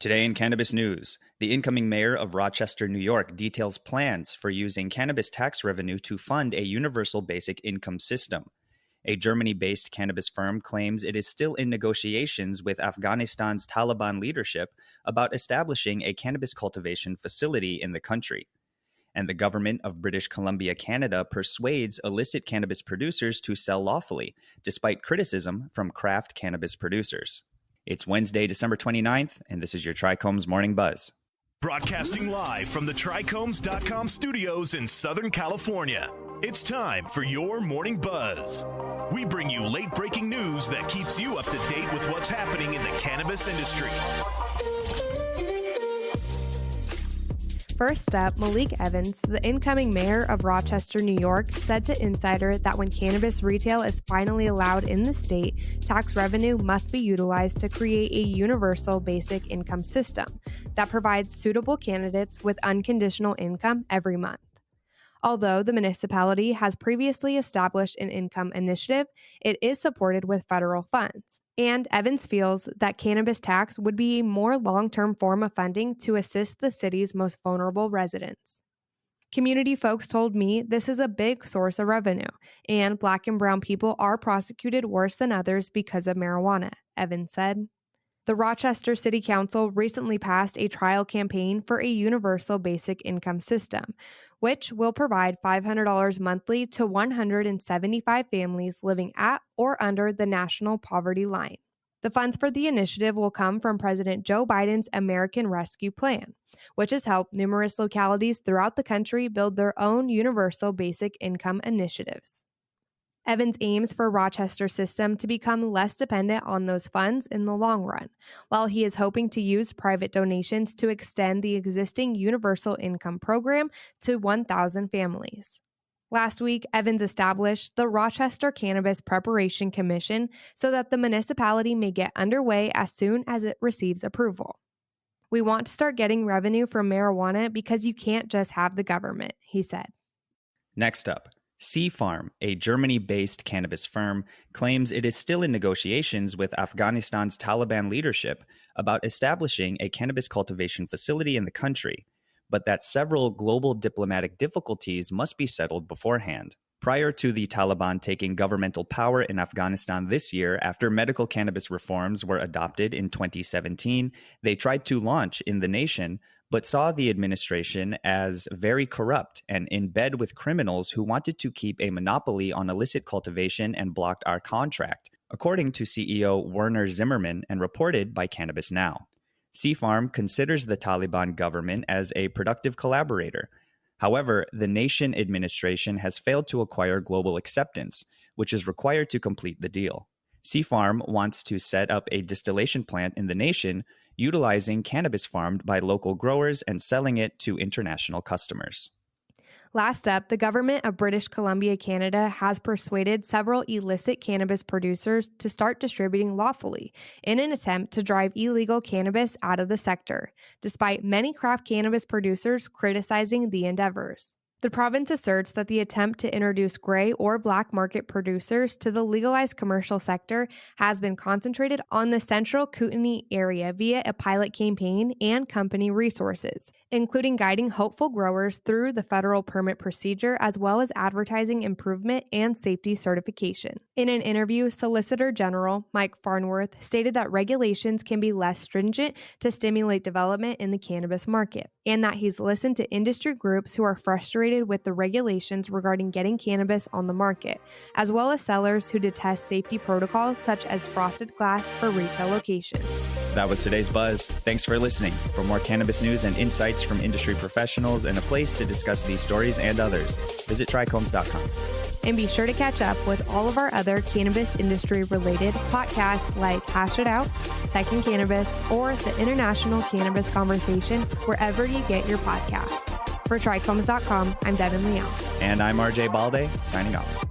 Today in Cannabis News, the incoming mayor of Rochester, New York details plans for using cannabis tax revenue to fund a universal basic income system. A Germany-based cannabis firm claims it is still in negotiations with Afghanistan's Taliban leadership about establishing a cannabis cultivation facility in the country. And the government of British Columbia, Canada, persuades illicit cannabis producers to sell lawfully, despite criticism from craft cannabis producers. It's Wednesday, December 29th, and this is your Trichomes Morning Buzz. Broadcasting live from the Trichomes.com studios in Southern California, it's time for your Morning Buzz. We bring you late-breaking news that keeps you up to date with what's happening in the cannabis industry. First up, Malik Evans, the incoming mayor of Rochester, New York, said to Insider that when cannabis retail is finally allowed in the state, tax revenue must be utilized to create a universal basic income system that provides suitable candidates with unconditional income every month. Although the municipality has previously established an income initiative, it is supported with federal funds. And Evans feels that cannabis tax would be a more long-term form of funding to assist the city's most vulnerable residents. Community folks told me this is a big source of revenue, and Black and brown people are prosecuted worse than others because of marijuana, Evans said. The Rochester City Council recently passed a trial campaign for a universal basic income system, which will provide $500 monthly to 175 families living at or under the national poverty line. The funds for the initiative will come from President Joe Biden's American Rescue Plan, which has helped numerous localities throughout the country build their own universal basic income initiatives. Evans aims for Rochester's system to become less dependent on those funds in the long run, while he is hoping to use private donations to extend the existing universal income program to 1,000 families. Last week, Evans established the Rochester Cannabis Preparation Commission so that the municipality may get underway as soon as it receives approval. "We want to start getting revenue from marijuana because you can't just have the government," he said. Next up, Seafarm, a Germany-based cannabis firm, claims it is still in negotiations with Afghanistan's Taliban leadership about establishing a cannabis cultivation facility in the country, but that several global diplomatic difficulties must be settled beforehand. Prior to the Taliban taking governmental power in Afghanistan this year after medical cannabis reforms were adopted in 2017, they tried to launch in the nation, but saw the administration as very corrupt and in bed with criminals who wanted to keep a monopoly on illicit cultivation and blocked our contract, according to CEO Werner Zimmerman and reported by Cannabis Now. Seafarm considers the Taliban government as a productive collaborator. However, the nation administration has failed to acquire global acceptance, which is required to complete the deal. Seafarm wants to set up a distillation plant in the nation, utilizing cannabis farmed by local growers and selling it to international customers. Last up, the government of British Columbia, Canada has persuaded several illicit cannabis producers to start distributing lawfully in an attempt to drive illegal cannabis out of the sector, despite many craft cannabis producers criticizing the endeavors. The province asserts that the attempt to introduce gray or black market producers to the legalized commercial sector has been concentrated on the central Kootenay area via a pilot campaign and company resources, including guiding hopeful growers through the federal permit procedure as well as advertising improvement and safety certification. In an interview, Solicitor General Mike Farnworth stated that regulations can be less stringent to stimulate development in the cannabis market, and that he's listened to industry groups who are frustrated with the regulations regarding getting cannabis on the market, as well as sellers who detest safety protocols such as frosted glass for retail locations. That was today's Buzz. Thanks for listening. For more cannabis news and insights from industry professionals and a place to discuss these stories and others, visit trichomes.com. And be sure to catch up with all of our other cannabis industry-related podcasts like Hash It Out, Tech and Cannabis, or the International Cannabis Conversation wherever you get your podcasts. For Trichomes.com, I'm Devin Leal. And I'm RJ Balde, signing off.